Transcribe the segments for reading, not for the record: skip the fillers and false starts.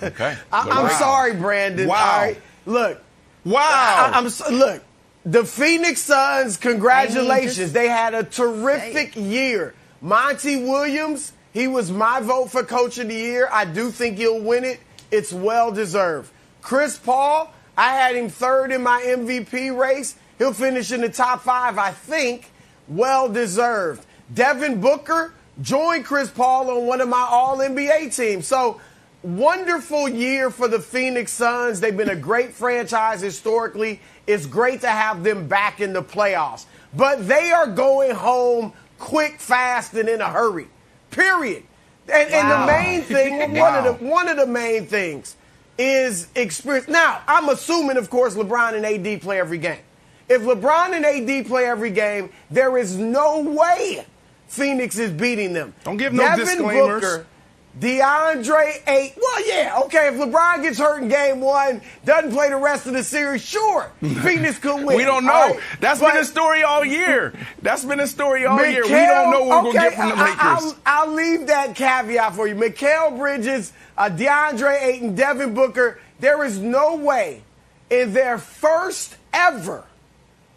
Okay. I'm sorry, Brandon. Wow. All right. Look. Wow. Look. The Phoenix Suns, congratulations. They had a terrific year. Monty Williams, he was my vote for Coach of the Year. I do think he'll win it. It's well-deserved. Chris Paul, I had him third in my MVP race. He'll finish in the top 5, I think. Well-deserved. Devin Booker joined Chris Paul on one of my All-NBA teams. So, wonderful year for the Phoenix Suns. They've been a great franchise historically. It's great to have them back in the playoffs. But they are going home quick, fast, and in a hurry. Period. And the main thing, one of the main things is experience. Now, I'm assuming, of course, LeBron and AD play every game. If LeBron and AD play every game, there is no way Phoenix is beating them. Don't give no disclaimers. Booker, DeAndre Ayton. Well, yeah, okay. If LeBron gets hurt in game 1, doesn't play the rest of the series, sure, Phoenix could win. We don't know. Right? That's been a story all year. That's been a story all year. We don't know what we're going to get from the Lakers. I'll leave that caveat for you. Mikal Bridges, DeAndre Ayton, Devin Booker, there is no way in their first ever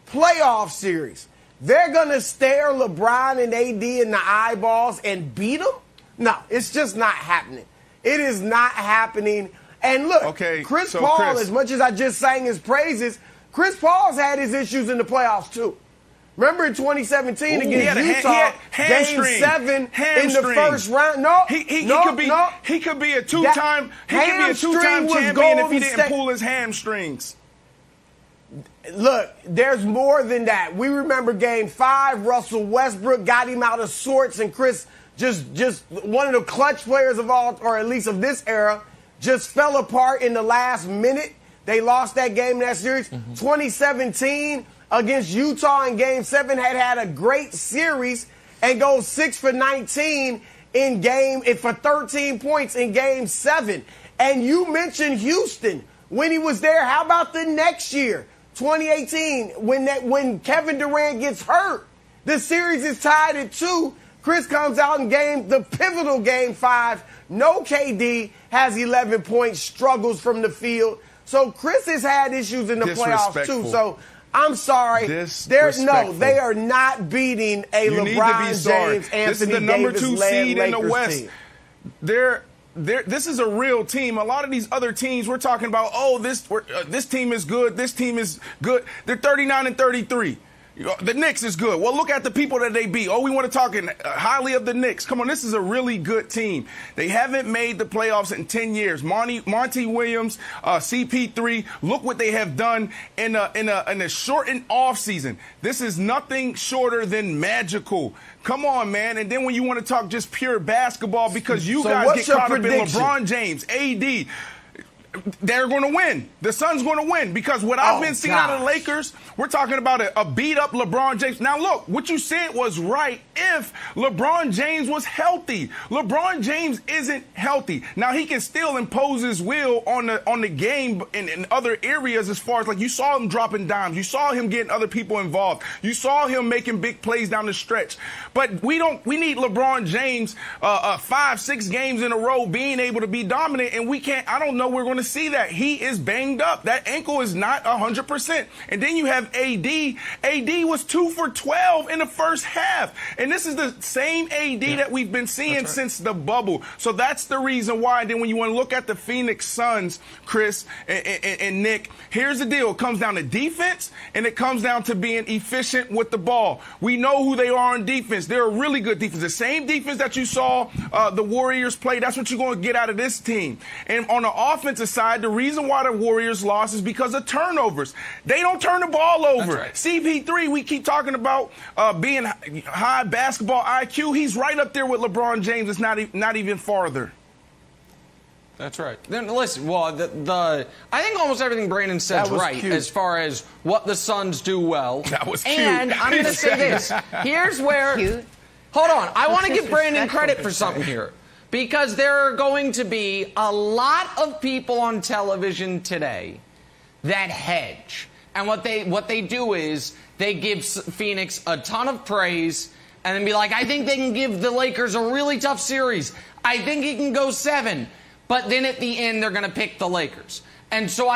playoff series they're going to stare LeBron and AD in the eyeballs and beat them. No, it's just not happening. It is not happening. And look, Chris Paul, as much as I just sang his praises, Chris Paul's had his issues in the playoffs too. Remember in 2017 against Utah, Game 7 in the first round. He could be a two-time champion if he didn't pull his hamstrings. Look, there's more than that. We remember Game 5. Russell Westbrook got him out of sorts, and Chris, just one of the clutch players of all, or at least of this era, just fell apart in the last minute. They lost that game in that series. 2017 against Utah in Game 7 had a great series and goes 6 for 19 for 13 points in Game 7. And you mentioned Houston when he was there. How about the next year, 2018, when Kevin Durant gets hurt? The series is tied at 2. Chris comes out in the pivotal Game 5. No KD, has 11 points, struggles from the field. So Chris has had issues in the playoffs too. So I'm sorry. They are not beating a LeBron James, Anthony This is the number 2 seed in the West. Team. This is a real team. A lot of these other teams, we're talking about, this team is good, this team is good. They're 39-33. The Knicks is good. Well, look at the people that they beat. We want to talk highly of the Knicks. Come on, this is a really good team. They haven't made the playoffs in 10 years. Monty Williams, CP3, look what they have done in a shortened offseason. This is nothing shorter than magical. Come on, man. And then when you want to talk just pure basketball, because you guys get caught up in LeBron James, AD, they're going to win. The Suns going to win because what I've been seeing out of the Lakers, we're talking about a beat-up LeBron James. Now, look, what you said was right if LeBron James was healthy. LeBron James isn't healthy. Now, he can still impose his will on the game in other areas as far as, like, you saw him dropping dimes. You saw him getting other people involved. You saw him making big plays down the stretch. But we need LeBron James 5-6 games in a row being able to be dominant, and we can't. I don't know we're going to see that. He is banged up. That ankle is not 100%. And then you have AD. AD was 2 for 12 in the first half. And this is the same AD that we've been seeing since the bubble. So that's the reason why. And then when you want to look at the Phoenix Suns, Chris and Nick, here's the deal. It comes down to defense, and it comes down to being efficient with the ball. We know who they are on defense. They're a really good defense. The same defense that you saw the Warriors play, that's what you're going to get out of this team. And on the offensive side, the reason why the Warriors lost is because of turnovers. They don't turn the ball over. Right. CP3, we keep talking about being high basketball IQ. He's right up there with LeBron James. It's not even farther. That's right. Then listen, well, I think almost everything Brandon said right cute. As far as what the Suns do well. That was cute. And I'm going to say this. Here's where. Cute. Hold on. I want to give Brandon credit for something here. Because there are going to be a lot of people on television today that hedge. And what they do is they give Phoenix a ton of praise and then be like, I think they can give the Lakers a really tough series. I think it can go 7. but then at the end they're going to pick the Lakers. And so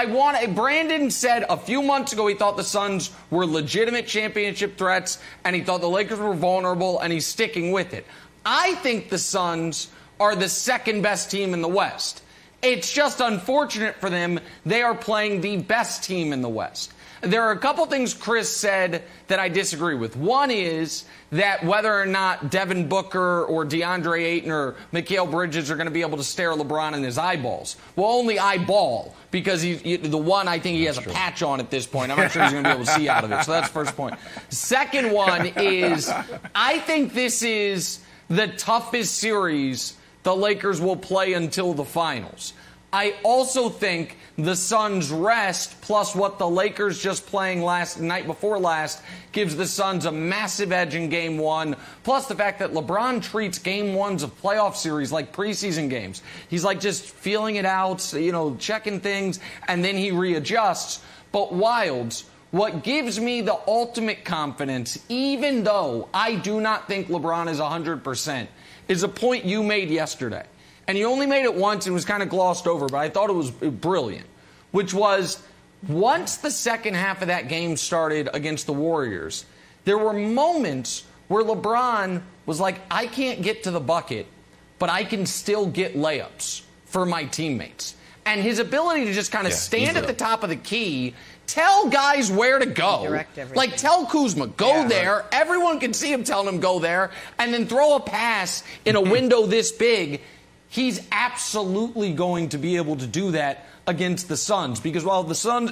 Brandon said a few months ago he thought the Suns were legitimate championship threats, and he thought the Lakers were vulnerable, and he's sticking with it. I think the Suns are the second best team in the West. It's just unfortunate for them. They are playing the best team in the West. There are a couple things Chris said that I disagree with. One is that whether or not Devin Booker or DeAndre Ayton or Mikal Bridges are going to be able to stare LeBron in his eyeballs. Well, only eyeball, because the one I think he has a patch on at this point. I'm not sure he's going to be able to see out of it. So that's the first point. Second one is I think this is the toughest series the Lakers will play until the finals. I also think the Suns' rest plus what the Lakers just playing night before last gives the Suns a massive edge in Game 1, plus the fact that LeBron treats Game 1s of playoff series like preseason games. He's like just feeling it out, checking things, and then he readjusts. But Wilds, what gives me the ultimate confidence, even though I do not think LeBron is 100%, is a point you made yesterday. And you only made it once and was kind of glossed over, but I thought it was brilliant, which was once the second half of that game started against the Warriors, there were moments where LeBron was like, I can't get to the bucket, but I can still get layups for my teammates. And his ability to just kind of stand at the top of the key, tell guys where to go. Direct everything. Like, tell Kuzma, go there. Right. Everyone can see him telling him go there. And then throw a pass in a window this big. He's absolutely going to be able to do that against the Suns. Because while the Suns,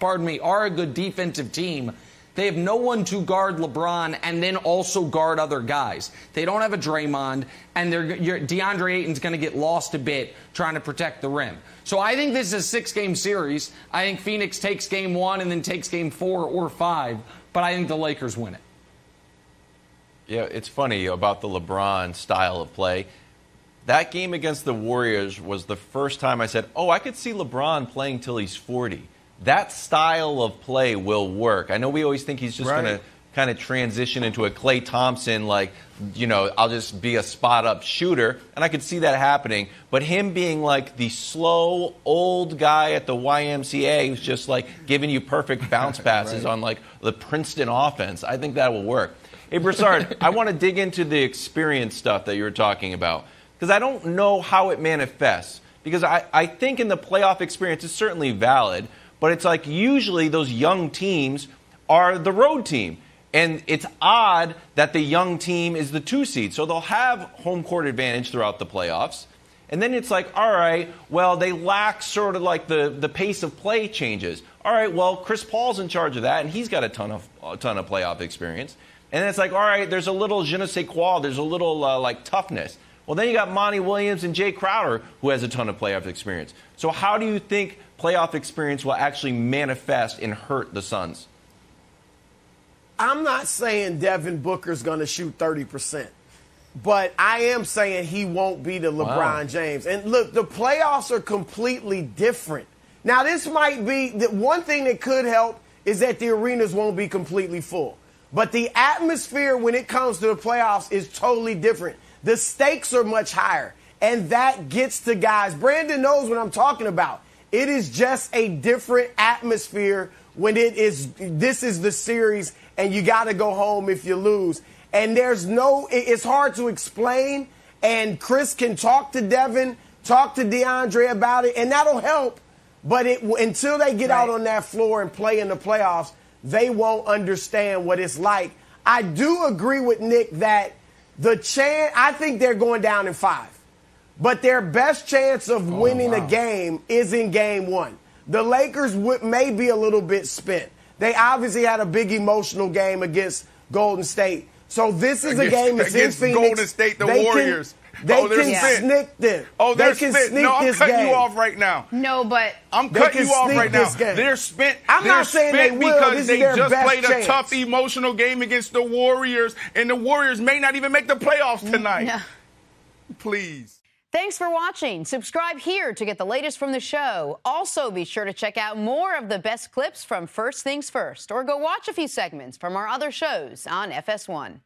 are a good defensive team, they have no one to guard LeBron and then also guard other guys. They don't have a Draymond, and DeAndre Ayton's going to get lost a bit trying to protect the rim. So I think this is a 6-game series. I think Phoenix takes Game 1 and then takes Game 4 or 5, but I think the Lakers win it. Yeah, it's funny about the LeBron style of play. That game against the Warriors was the first time I said, I could see LeBron playing till he's 40. That style of play will work. I know we always think he's just going to kind of transition into a Klay Thompson, I'll just be a spot-up shooter, and I could see that happening. But him being like the slow, old guy at the YMCA who's just giving you perfect bounce passes on the Princeton offense, I think that will work. Hey, Broussard, I want to dig into the experience stuff that you were talking about, because I don't know how it manifests. Because I think in the playoff experience, it's certainly valid, but it's usually those young teams are the road team. And it's odd that the young team is the 2 seed. So they'll have home court advantage throughout the playoffs. And then it's all right, well, they lack sort of the pace of play changes. All right, well, Chris Paul's in charge of that, and he's got a ton of playoff experience. And then it's all right, there's a little je ne sais quoi, there's a little toughness. Well, then you got Monty Williams and Jay Crowder, who has a ton of playoff experience. So how do you think playoff experience will actually manifest and hurt the Suns? I'm not saying Devin Booker's going to shoot 30%, but I am saying he won't be the LeBron James. And look, the playoffs are completely different. Now, this might be the one thing that could help is that the arenas won't be completely full. But the atmosphere when it comes to the playoffs is totally different. The stakes are much higher, and that gets to guys. Brandon knows what I'm talking about. It is just a different atmosphere when this is the series, and you got to go home if you lose. And it's hard to explain, and Chris can talk to Devin, talk to DeAndre about it, and that'll help. But until they get out on that floor and play in the playoffs, they won't understand what it's like. I do agree with Nick that I think they're going down in 5. But their best chance of winning a game is in Game 1. The Lakers may be a little bit spent. They obviously had a big emotional game against Golden State. So this is a game that's in Phoenix. Golden State, the Warriors. They can sneak this. They're spent. No, I'm cutting you off right now. No, but I'm cutting you off right now. They're spent. I'm not saying they will. Because they just played a tough emotional game against the Warriors, and the Warriors may not even make the playoffs tonight. No. Please. Thanks for watching. Subscribe here to get the latest from the show. Also, be sure to check out more of the best clips from First Things First, or go watch a few segments from our other shows on FS1.